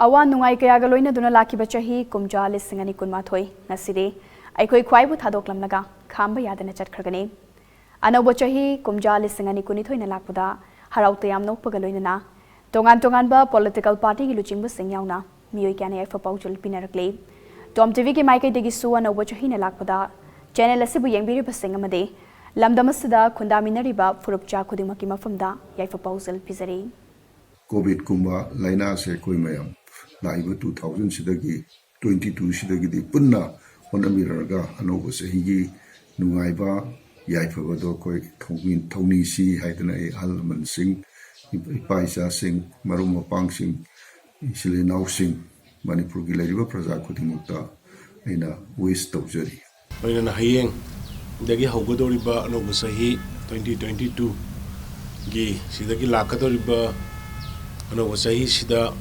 Awa nungai kaya galoina duna laki bachahi kumja lisingani kunmathoi ngaside aikoi khwaibu thadoklamnaga khamba yadana chatkhagani anau bachahi kumja lisingani kunithoi na lakpada harauta yamno pagaloina na tongan ba political party gi luchingbu singyauna miyoi kyane aifa paujul pinarakle TOMTV ki maikai degi su anau bachahi na lakpada channel asibu yengbiri basing amade lamdamasida khundaminariba furupcha khudimaki mafamda yaifa paujul pizari COVID kumba laina se koi mayam naiba 2000 sidagi 22 sidagi di punna honamiraga anoba sehigi nungaiba yaifa do koi thongni si haidana e alman sing ipaisa sing maruma pang sing isile nau sing Manipur gi leriba praja khudimukta aina wish tawjari oina na hayeng dagi haugadoriba anoba sahi 2022 gi sidagi lakadoriba anoba sahi sida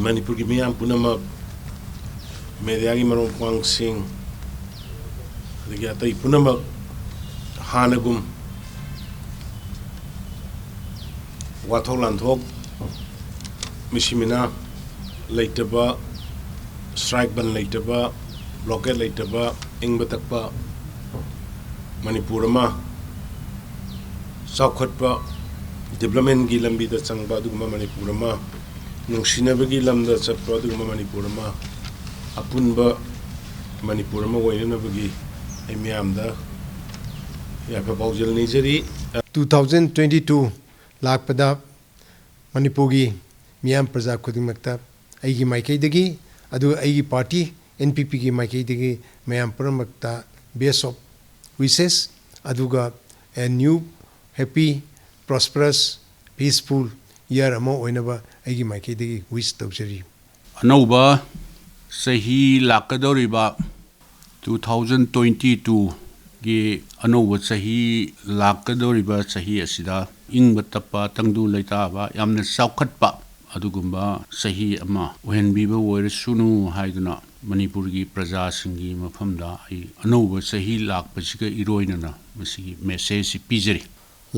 Manipur ki miyam punamak media gi marom pang sing dagi atai punamak hanagum wathol lanthok mishimina leitaba strike ban leitaba blockade leitaba ingba takpa Manipur ma saukhatpa development gi lambi da changba dugma Manipur ma nungsinabagi lamda chatpa dugma Manipur ma apunba Manipur ma woinabagi emyamda yafa baujal nijari 2022 lakpada Manipur gi miyam praja khudimakta aigi maikaidagi adu aigi party NPP gi maikaidagi mayam pramakta base of wishes aduga a new happy prosperous peaceful year amo oinaba aigi maikaidagi wish tawjari anauba sahi lakadoriba 2022 gi anauba sahi lakadoriba sahi asida ingba tappa tangdu leitaba yamna saukhatpa adugumba sahi ama ohenbiba oirasunu haiduna Manipur gi praja singi mafamda ai anauba sahi lakpasiga iroinana masigi message pijari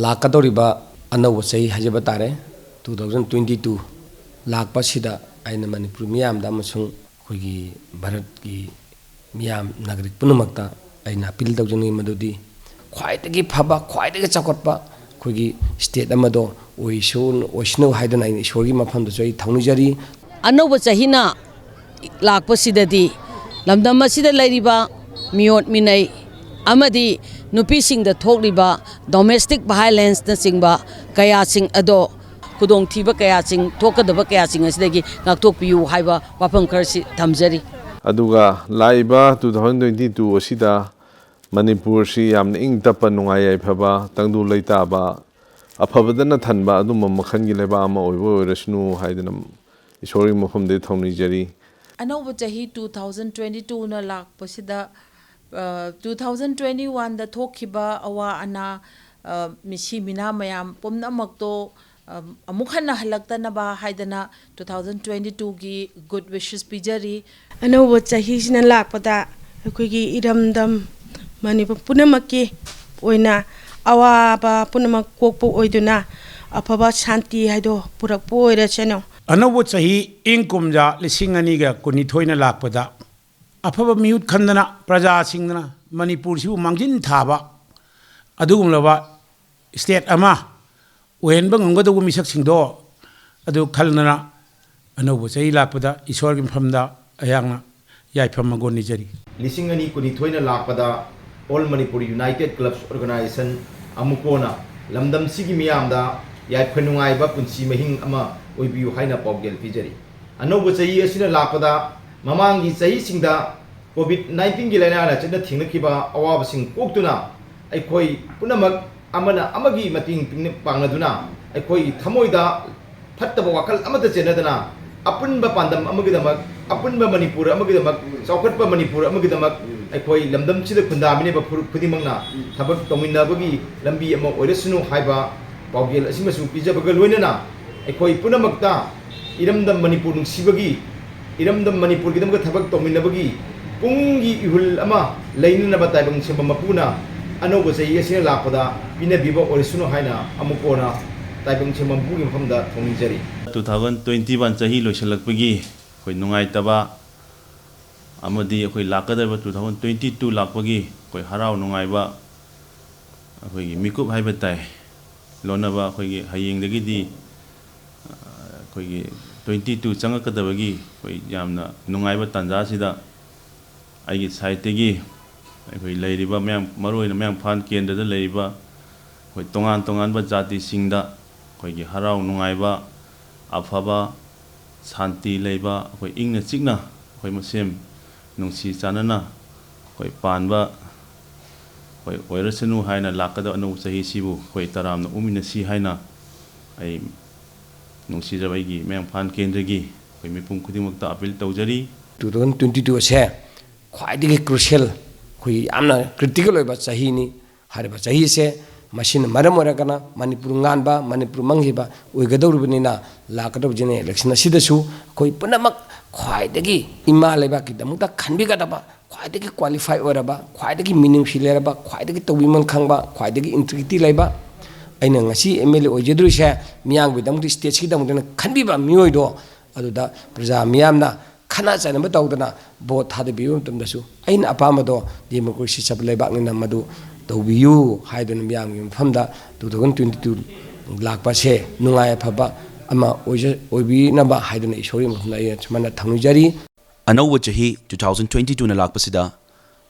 lakadoriba anauba sahi hajaba tare 2022 lakpasida aina Manipur miyamda amasung khoi Bharat gi miyam nagrik punamakta aina appeal tawjani madudi khwaidagi phaba khwaidagi chakotpa khoi state amado oisno haidana aina ishori mafamda jai thaunijari anauba chahina lakpasidadi lamdamasida lairiba miyot minai amadi nupi singda thokliba domestic violence na singba kaya sing ado kudong thiba kaya sing thokadaba kaya sing asidagi ngakthokpiyu haiba wafam kharsi thamjari aduga laiba 2022 asida Manipur si yamna ing tapa nungai ai phaba tangdu leitaba afabadana thanba aduma makhan gi leba ama oibo oirasnu haidana isori mafamde thongni jari anauba chahi 2022 na lakpasida 2021 da thokhiba awa ana misi mina mayam pumnamakto amukhana halaktanaba haidana 2022 gi good wishes pijari anauba chahi sina lakpada akoigi iramdam Manipur punamaki oina awaba punamak kokpo oiduna afaba shanti haido purakpo oiracheno anauba chahi ingkumja lisingani ga kunithoina lakpada afaba miyut khandana praja singna Manipur sibu mangjin thaba adugumlaba state ama ohenba ngamgadagu misak singdo adu khalnana anauba chahi lakpada isor gi famda ayangna yaifam magoni jari lisingani kunithoina lakpada All Manipuri United Clubs Organization amukona lamdam sigi miyamda yaiphanungai ba punsi mahing ama oibiu haina pawgel pijari anoba chahi asina lakpada mamangi chahi singda COVID-19 gi laina na chena thingnakiba awaba sing koktuna aikoi punamak amana amagi mating pingna pangaduna aikoi thamoida phattaba wakal amata chenadana apunba pandam amagidamak apunba Manipur amagidamak saukhatpa Manipur amagidamak aikoi lamdam chida khundamine ba phudimangna thabak tominabagi lambi ama oirasunu haiba pawgel asimasu pijabaga loinana aikoi punamakta iramdam Manipur nungsibagi iramdam Manipur gidamga thabak tominabagi pungi ihul ama lainana taibang sema mapuna anoba chahi asina lakpada pinabiba orisunu haina amukona taibang sema bugi mafamda thongjari 2021 chahi loisalakpagi koi nungai taba amadi koi lakadaba 2022 lakpagi koi harau nungai ba koi mikup haiba tai lonaba koi hayeng dagi di koi 22 changakadabagi koi yamna nungai ba tanja sida aigi site gi koi leiriba myam maroina myam phan kendra da leiriba koi tongan ba jati singda koi gi harau nungai ba afaba santi leiba koi ingna chikna koi masem nungsi chanana koi panba koi oirasanu haina lakada anu sahi sibu koi taramna umina si haina ai nungsi jabai gi myam phan kendra gi koi mipum khudimukta appeal tawjari 2022 se khwaidigi crucial khui amna critical oiba chahi ni hariba chahi se machine maram oragana manipur nganba manipur manghiba oigadorubnina lakadobjene election asidasu koi punamak khwaidagi ima leba ki damuta khanbi gadaba khwaidagi qualify oraba khwaidagi meaningful leraba khwaidagi tawimon khangba khwaidagi integrity leba aina ngasi MLA ojedru se miyang bidamuti stage ki damutena khanbiba miyoido aduda praja miyamna khana chanaba tawdana vote thadabiyu tumdasu aina apamado democracy chap leba ngina madu tawbiyu haidun miyam famda 2022 lakpa se nungai phaba ama oibi naba haiduna isori mafna ye chmana thanujari anauwa chahi 2022 na lakpasida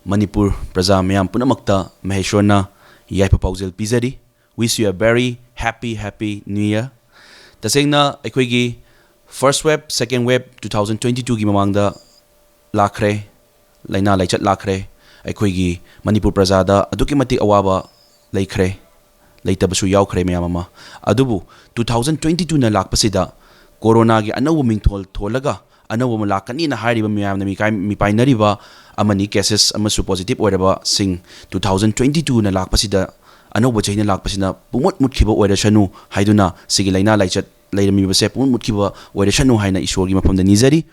Manipur praja miyam punamakta maheshwarna yaipa paujel pizari. Wish you a very happy new year. Tasengna aikoigi first wave second wave 2022 gi mamangda lakhre laina laichat lakhre aikoigi Manipur praja da aduki mati awaba laikre laitabasu yaukre miyamama adubu 2022 na lakpasida corona gi anawu mingthol tholaga anawu malakani na hariba miyamna mi painariba amani cases amasu positive oraba sing 2022 na lakpasida anauba chaina lakpasina pumot mutkhiba oirashanu haiduna sigi laina laichat lairami base pumot mutkhiba oirashanu haina ishorgi mafamda nizari